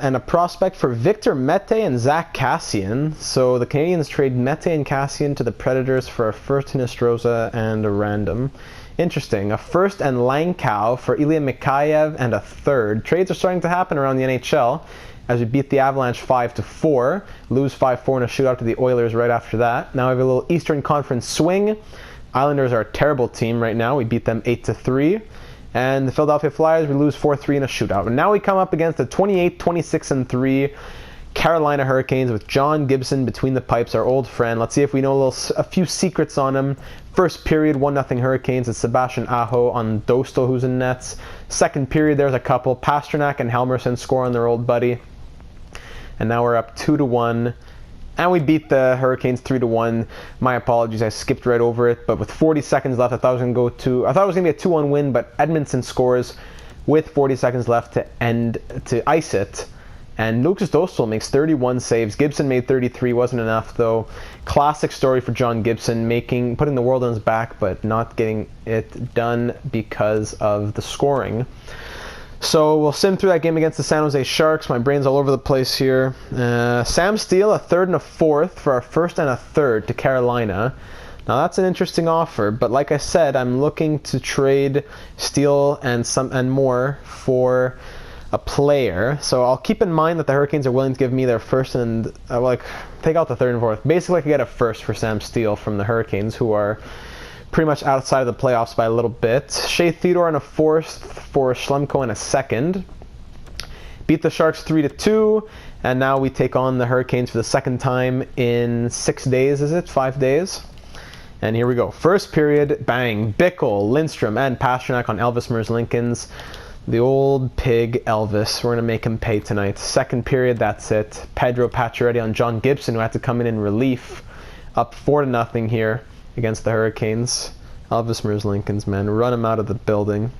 and a prospect for Victor Mete and Zach Kassian. So the Canadiens trade Mete and Kassian to the Predators for a first Hinostroza and a random. Interesting. A first and Langkow for Ilya Mikheyev and a third. Trades are starting to happen around the NHL as we beat the Avalanche 5-4, lose 5-4 in a shootout to the Oilers right after that. Now we have a little Eastern Conference swing. Islanders are a terrible team right now. We beat them 8-3. And the Philadelphia Flyers, we lose 4-3 in a shootout. And now we come up against the 28-26-3 Carolina Hurricanes with John Gibson between the pipes, our old friend. Let's see if we know a few secrets on him. First period, 1-0 Hurricanes. It's Sebastian Aho on Dostal, who's in nets. Second period, there's a couple. Pasternak and Helmerson score on their old buddy. And now we're up 2-1. And we beat the Hurricanes 3-1. My apologies, I skipped right over it. But with 40 seconds left, I thought it was going to be a 2-1 win, but Edmondson scores with 40 seconds left to ice it. And Lucas Dostal makes 31 saves. Gibson made 33, wasn't enough though. Classic story for John Gibson, putting the world on his back, but not getting it done because of the scoring. So we'll sim through that game against the San Jose Sharks. My brain's all over the place here. Sam Steele, a third and a fourth for our first and a third to Carolina. Now that's an interesting offer, but like I said, I'm looking to trade Steele and more for a player. So I'll keep in mind that the Hurricanes are willing to give me their first and take out the third and fourth. Basically, I could get a first for Sam Steele from the Hurricanes, who are pretty much outside of the playoffs by a little bit. Shea Theodore and a fourth for Schlemko and a second. Beat the Sharks 3-2, and now we take on the Hurricanes for the second time in 6 days, is it? 5 days? And here we go. First period, bang. Bickle, Lindstrom, and Pasternak on Elvis Merzlikins. The old pig Elvis. We're going to make him pay tonight. Second period, that's it. Pedro Pacioretty on John Gibson, who had to come in relief. Up 4-0 here against the Hurricanes. Elvis Merzlikins, man, run him out of the building.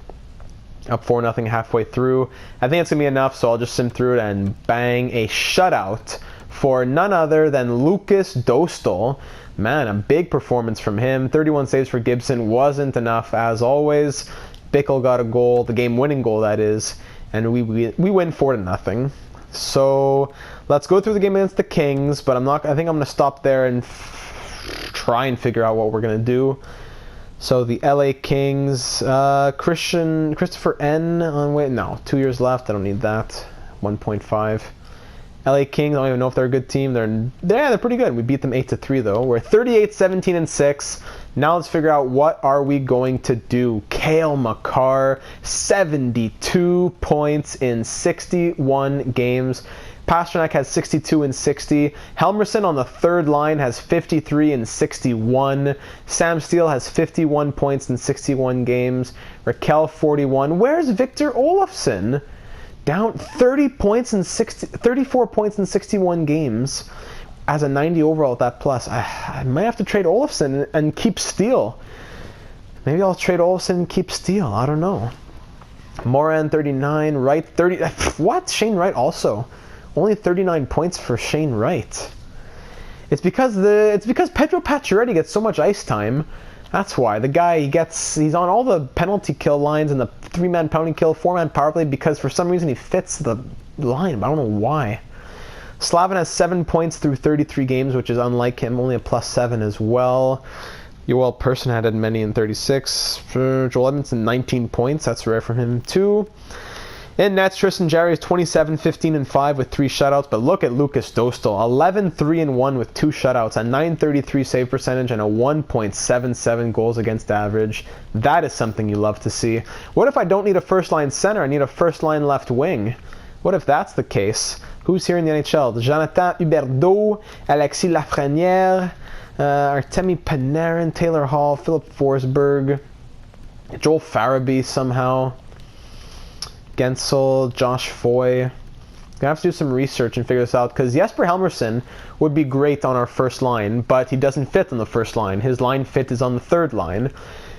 Up 4-0 halfway through. I think it's going to be enough, so I'll just sim through it and bang, a shutout for none other than Lucas Dostal. Man, a big performance from him. 31 saves for Gibson wasn't enough, as always. Bickle got a goal, the game-winning goal, that is, and we win 4-0. So let's go through the game against the Kings, but I think I'm going to stop there and try and figure out what we're going to do. So the LA Kings, Christopher N. No, 2 years left. I don't need that. 1.5. LA Kings, I don't even know if they're a good team. They're pretty good. We beat them 8-3 though. We're 38-17-6. Now let's figure out what are we going to do. Cale Makar, 72 points in 61 games. Pasternak has 62 and 60. Helmerson on the third line has 53 and 61. Sam Steele has 51 points in 61 games. Raquel 41. Where's Victor Olofsson? Down 34 points in 61 games as a 90 overall at that plus. I might have to trade Olofsson and keep Steele. Maybe I'll trade Olofsson and keep Steele. I don't know. Moran 39, Wright 30. What? Shane Wright also. Only 39 points for Shane Wright. It's because Pedro Pacioretty gets so much ice time. That's why. The guy, he's on all the penalty kill lines and the 3-man penalty kill, 4-man power play, because for some reason he fits the line, but I don't know why. Slavin has 7 points through 33 games, which is unlike him, only a +7 as well. Yoel Persson had as many in 36. Joel Edmondson, 19 points. That's rare for him too. In nets, Tristan Jarry is 27, 15, and 5 with 3 shutouts. But look at Lucas Dostal, 11, 3, and 1 with 2 shutouts, a 933 save percentage, and a 1.77 goals against average. That is something you love to see. What if I don't need a first-line center? I need a first-line left wing. What if that's the case? Who's here in the NHL? Jonathan Huberdeau, Alexis Lafrenière, Artemi Panarin, Taylor Hall, Philip Forsberg, Joel Farabee somehow. Gensel, Josh Foy. Gonna have to do some research and figure this out, because Jesper Helmerson would be great on our first line, but he doesn't fit on the first line. His line fit is on the third line.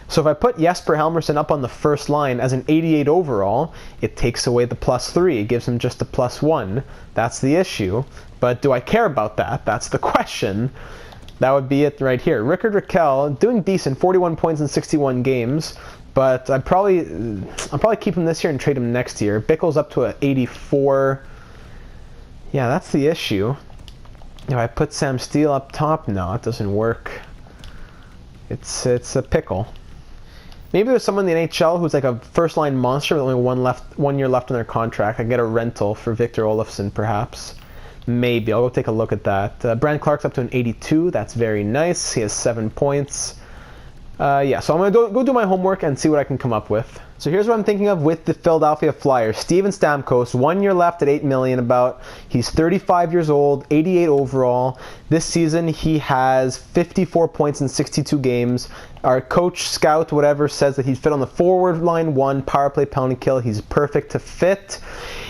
So if I put Jesper Helmerson up on the first line as an 88 overall, it takes away the +3. It gives him just a +1. That's the issue. But do I care about that? That's the question. that would be it right here. Rickard Rakell doing decent, 41 points in 61 games, but I'll probably keep him this year and trade him next year. Bickle's up to an 84. Yeah, that's the issue. If I put Sam Steele up top, no, it doesn't work. It's a pickle. Maybe there's someone in the NHL who's like a first-line monster with only 1 year left on their contract. I get a rental for Victor Olofsson, perhaps. Maybe. I'll go take a look at that. Brand Clark's up to an 82. That's very nice. He has 7 points. Yeah, so I'm going to go do my homework and see what I can come up with. So here's what I'm thinking of with the Philadelphia Flyers. Steven Stamkos, 1 year left at $8 million about. He's 35 years old, 88 overall. This season he has 54 points in 62 games. Our coach, scout, whatever, says that he's fit on the forward line, 1 power play, penalty kill. He's perfect to fit.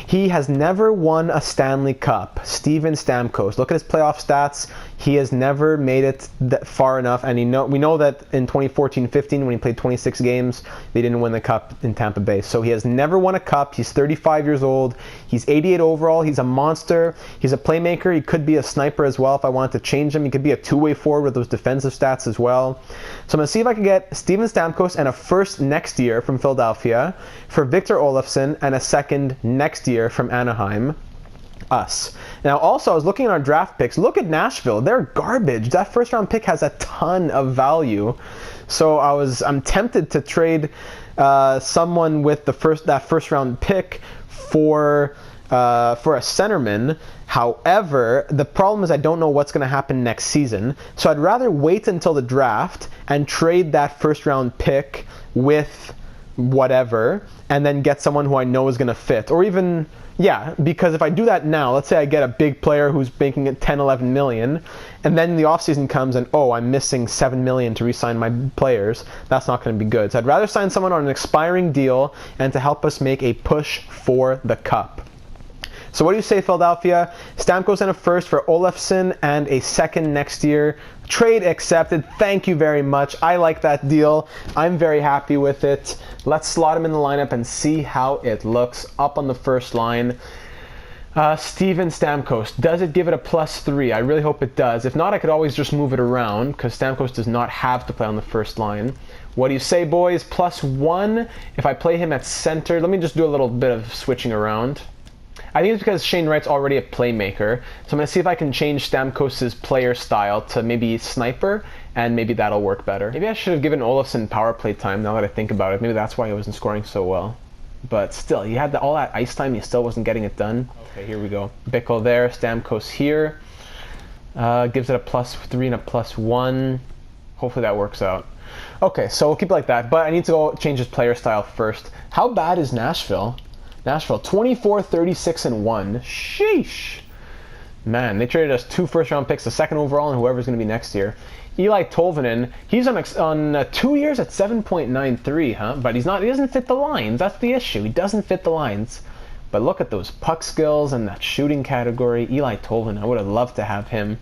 He has never won a Stanley Cup. Steven Stamkos. Look at his playoff stats. He has never made it that far enough, and we know that in 2014-15 when he played 26 games, they didn't win the cup in Tampa Bay. So he has never won a cup. He's 35 years old. He's 88 overall. He's a monster. He's a playmaker. He could be a sniper as well if I wanted to change him. He could be a two-way forward with those defensive stats as well. So I'm going to see if I can get Steven Stamkos and a first next year from Philadelphia for Victor Olofsson and a second next year from Anaheim. Us. Now also I was looking at our draft picks. Look at Nashville. They're garbage. That first round pick has a ton of value. So I'm tempted to trade someone with that first round pick for a centerman. However, the problem is I don't know what's going to happen next season. So I'd rather wait until the draft and trade that first round pick with whatever and then get someone who I know is going to fit. Or even, yeah, because if I do that now, let's say I get a big player who's making it 10, 11 million, and then the offseason comes and, oh, I'm missing 7 million to re-sign my players, that's not going to be good. So I'd rather sign someone on an expiring deal and to help us make a push for the cup. So what do you say, Philadelphia? Stamkos and a first for Olofsson and a second next year. Trade accepted. Thank you very much. I like that deal. I'm very happy with it. Let's slot him in the lineup and see how it looks up on the first line. Steven Stamkos. Does it give it a +3? I really hope it does. If not, I could always just move it around because Stamkos does not have to play on the first line. What do you say, boys? +1 if I play him at center. Let me just do a little bit of switching around. I think it's because Shane Wright's already a playmaker. So I'm going to see if I can change Stamkos' player style to maybe sniper, and maybe that'll work better. Maybe I should have given Olofsson power play time now that I think about it. Maybe that's why he wasn't scoring so well. But still, he had all that ice time, he still wasn't getting it done. Okay, here we go. Bickle there, Stamkos here. Gives it a +3 and a +1. Hopefully that works out. Okay, so we'll keep it like that, but I need to go change his player style first. How bad is Nashville? Nashville, 24, 36, and 1. Sheesh. Man, they traded us 2 first-round picks, the second overall, and whoever's going to be next year. Eli Tolvanen, he's on 2 years at 7.93, huh? But he doesn't fit the lines. That's the issue. He doesn't fit the lines. But look at those puck skills and that shooting category. Eli Tolvanen, I would have loved to have him.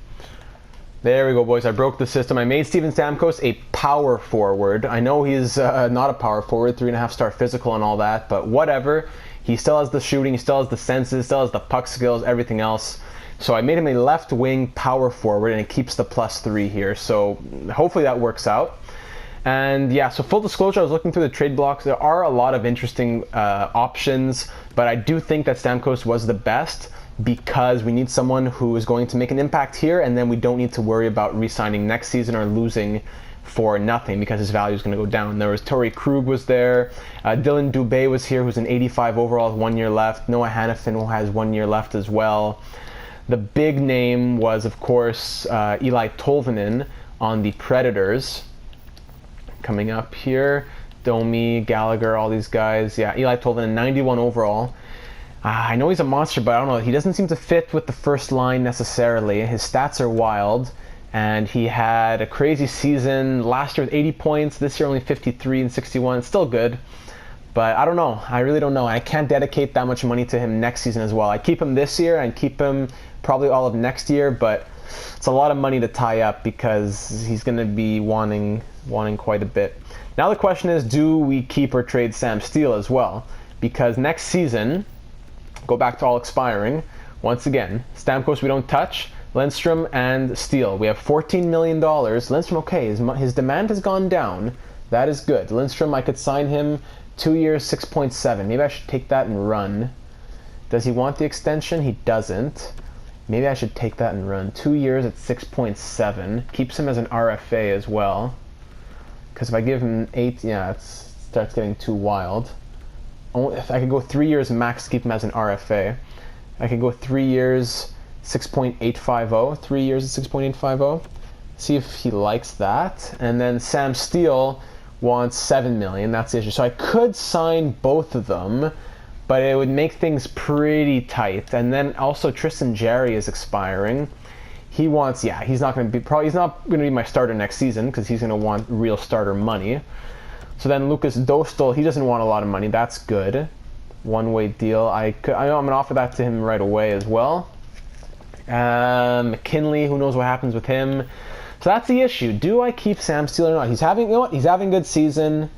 There we go, boys. I broke the system. I made Steven Stamkos a power forward. I know he's not a power forward, 3.5-star physical and all that, but whatever. He still has the shooting, he still has the senses, still has the puck skills, everything else. So I made him a left wing power forward, and it keeps the +3 here. So hopefully that works out. And yeah, so full disclosure, I was looking through the trade blocks. There are a lot of interesting options, but I do think that Stamkos was the best because we need someone who is going to make an impact here, and then we don't need to worry about re-signing next season or losing for nothing because his value is going to go down. There was Torrey Krug was there. Dylan Dubé was here, who's an 85 overall with 1 year left. Noah Hannafin, who has 1 year left as well. The big name was, of course, Eli Tolvanen on the Predators. Coming up here, Domi, Gallagher, all these guys. Yeah, Eli Tolvanen, 91 overall. I know he's a monster, but I don't know. He doesn't seem to fit with the first line necessarily. His stats are wild. And he had a crazy season last year with 80 points. This year only 53 and 61. It's still good. But I don't know. I really don't know. I can't dedicate that much money to him next season as well. I keep him this year and keep him probably all of next year. But it's a lot of money to tie up because he's going to be wanting quite a bit. Now the question is, do we keep or trade Sam Steele as well? Because next season, go back to all expiring. Once again, Stamkos we don't touch. Lindstrom and Steele. We have $14 million. Lindstrom, okay, his demand has gone down. That is good. Lindstrom, I could sign him 2 years, 6.7. Maybe I should take that and run. Does he want the extension? He doesn't. Maybe I should take that and run. 2 years at 6.7. Keeps him as an RFA as well. Because if I give him 8, yeah, it starts getting too wild. If I could go 3 years max to keep him as an RFA. I could go 3 years, 6.850. 3 years at 6.850. See if he likes that. And then Sam Steele wants $7 million. That's the issue. So I could sign both of them, but it would make things pretty tight. And then also Tristan Jarry is expiring. He wants, yeah, he's not going to be my starter next season because he's going to want real starter money. So then Lucas Dostal, he doesn't want a lot of money. That's good. One-way deal. I know I'm going to offer that to him right away as well. McKinley, who knows what happens with him. So that's the issue. Do I keep Sam Steele or not? He's having, you know what? He's having a good season.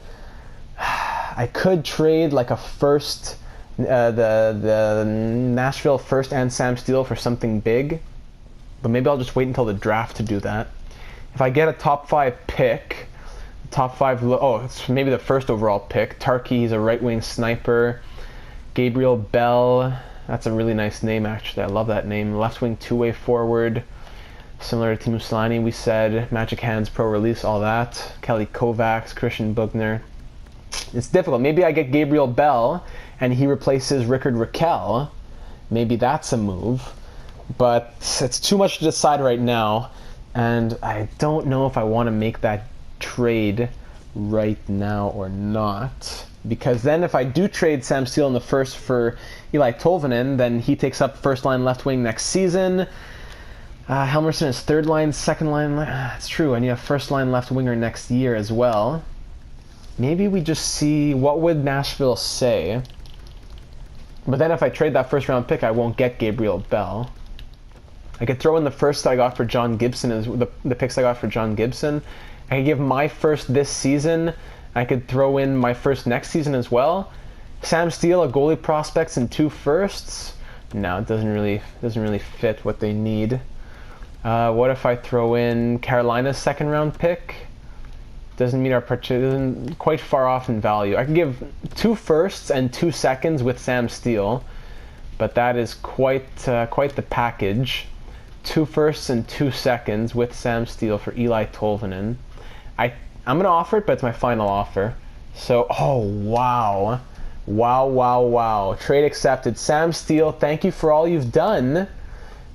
I could trade like a first, the Nashville first and Sam Steele for something big. But maybe I'll just wait until the draft to do that. If I get a top 5 pick, it's maybe the first overall pick. Tarkey, he's a right-wing sniper. Gabriel Bell, that's a really nice name actually. I love that name. Left-wing two-way forward. Similar to Teemu Selanne, we said. Magic Hands, pro release, all that. Kelly Kovacs, Christian Bugner. It's difficult. Maybe I get Gabriel Bell and he replaces Rickard Rakell. Maybe that's a move. But it's too much to decide right now. And I don't know if I want to make that trade right now or not. Because then if I do trade Sam Steele in the first for Eli Tolvanen, then he takes up first line left wing next season. Helmerson is third line, second line. It's true, and you have first line left winger next year as well. Maybe we just see what would Nashville say. But then if I trade that first round pick, I won't get Gabriel Bell. I could throw in the first I got for John Gibson, as the picks I got for John Gibson. I could give my first this season. I could throw in my first next season as well. Sam Steele, a goalie prospects, and 2 firsts. No, it doesn't really fit what they need. What if I throw in Carolina's second round pick? Doesn't meet our doesn't quite far off in value. I could give 2 firsts and 2 seconds with Sam Steele, but that is quite the package. 2 firsts and 2 seconds with Sam Steele for Eli Tolvanen. I'm gonna offer it, but it's my final offer. So, oh wow. Wow. Trade accepted. Sam Steele, thank you for all you've done.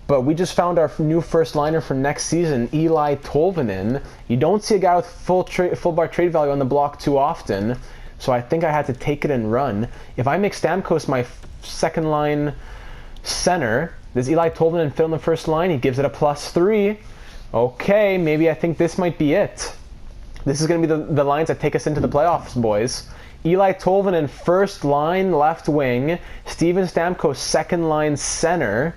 But we just found our new first liner for next season, Eli Tolvanen. You don't see a guy with full bar trade value on the block too often. So I think I had to take it and run. If I make Stamkos my second line center, does Eli Tolvanen fit on the first line? He gives it a +3. Okay, maybe I think this might be it. This is going to be the lines that take us into the playoffs, boys. Eli Tolvanen, first line left wing. Steven Stamkos, second line center.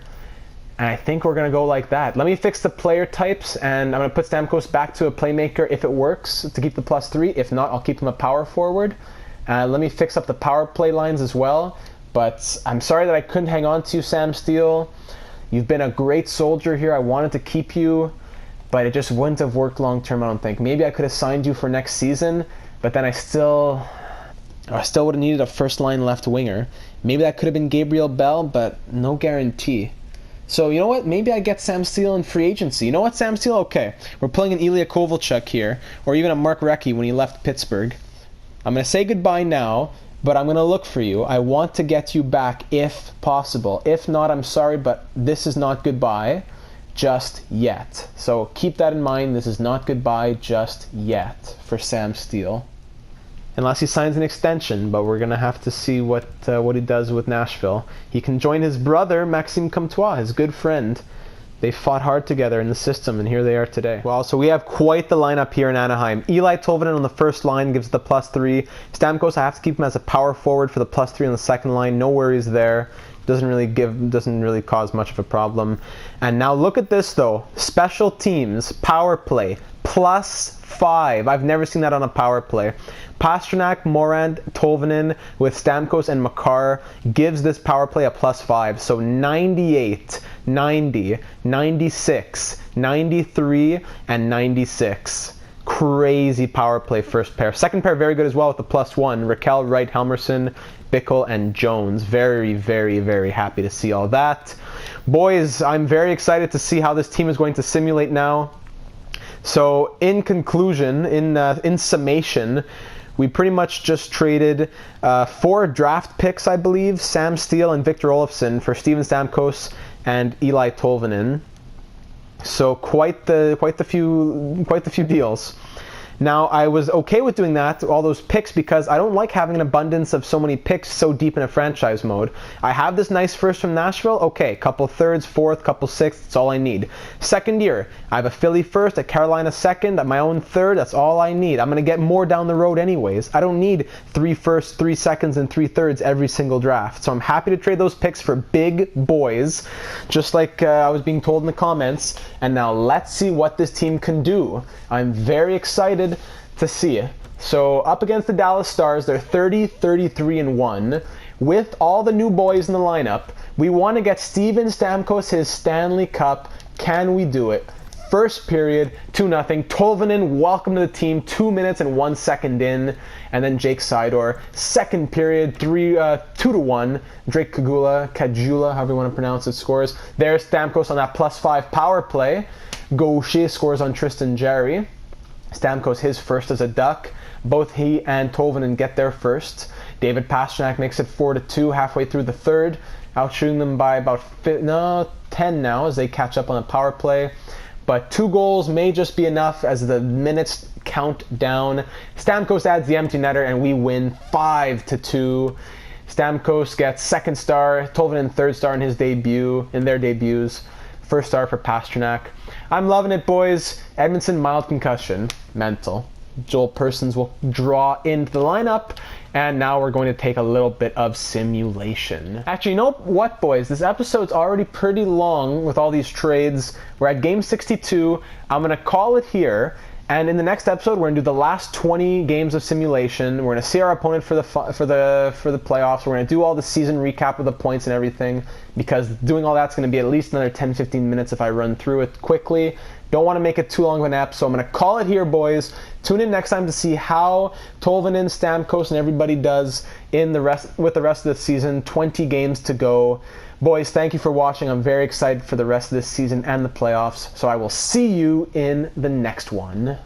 And I think we're going to go like that. Let me fix the player types, and I'm going to put Stamkos back to a playmaker if it works to keep the +3. If not, I'll keep him a power forward. Let me fix up the power play lines as well. But I'm sorry that I couldn't hang on to you, Sam Steele. You've been a great soldier here. I wanted to keep you, but it just wouldn't have worked long term, I don't think. Maybe I could have signed you for next season, but then I still would have needed a first line left winger. Maybe that could have been Gabriel Bell, but no guarantee. So you know what? Maybe I get Sam Steele in free agency. You know what, Sam Steele? Okay, we're pulling an Ilya Kovalchuk here, or even a Mark Recchi when he left Pittsburgh. I'm going to say goodbye now, but I'm going to look for you. I want to get you back if possible. If not, I'm sorry, but this is not goodbye just yet. So keep that in mind. This is not goodbye just yet for Sam Steele. Unless he signs an extension, but we're going to have to see what he does with Nashville. He can join his brother, Maxime Comtois, his good friend. They fought hard together in the system, and here they are today. Well, so we have quite the lineup here in Anaheim. Eli Tolvanen on the first line gives the +3. Stamkos, I have to keep him as a power forward for the +3 on the second line. No worries there. Doesn't really cause much of a problem. And now look at this though. Special teams, power play, +5. I've never seen that on a power play. Pastrnak, Morant, Tolvanen with Stamkos and Makar gives this power play a +5. So 98, 90, 96, 93, and 96. Crazy power play first pair. Second pair very good as well with the +1. Raquel, Wright, Helmerson, Bickle, and Jones. Very, very, very happy to see all that. Boys, I'm very excited to see how this team is going to simulate now. So in conclusion, in summation, we pretty much just traded 4 draft picks, I believe, Sam Steele and Victor Olofsson for Steven Stamkos and Eli Tolvanen. So quite the few deals. Now, I was okay with doing that, all those picks, because I don't like having an abundance of so many picks so deep in a franchise mode. I have this nice first from Nashville. Okay, couple thirds, fourth, couple sixths, that's all I need. Second year, I have a Philly first, a Carolina second, my own third, that's all I need. I'm going to get more down the road anyways. I don't need 3 firsts, 3 seconds, and 3 thirds every single draft. So I'm happy to trade those picks for big boys, just like I was being told in the comments. And now let's see what this team can do. I'm very excited to see it. So up against the Dallas Stars, they're 30, 33, and 1. With all the new boys in the lineup, we want to get Steven Stamkos his Stanley Cup. Can we do it? First period, 2-0. Tolvanen, welcome to the team, 2 minutes and 1 second in. And then Jake Sydor. Second period, 2-1. Drake Kajula, however you want to pronounce it, scores. There's Stamkos on that +5 power play. Gaucher scores on Tristan Jarry. Stamkos his first as a Duck. Both he and Tolvanen get their first. David Pastrnak makes it 4-2 halfway through the third, outshooting them by about 10 now as they catch up on a power play. But 2 goals may just be enough as the minutes count down. Stamkos adds the empty netter and we win 5-2. Stamkos gets second star, Tolvanen third star in their debuts. First star for Pastrnak. I'm loving it, boys. Edmondson, mild concussion. Mental. Joel Persons will draw into the lineup. And now we're going to take a little bit of simulation. Actually, you know what, boys? This episode's already pretty long with all these trades. We're at game 62. I'm going to call it here. And in the next episode, we're going to do the last 20 games of simulation. We're going to see our opponent for the playoffs. We're going to do all the season recap of the points and everything, because doing all that's going to be at least another 10-15 minutes if I run through it quickly. Don't want to make it too long of an ep, so I'm going to call it here, boys. Tune in next time to see how Tolvanen, Stamkos, and everybody does with the rest of the season. 20 games to go. Boys, thank you for watching. I'm very excited for the rest of this season and the playoffs. So I will see you in the next one.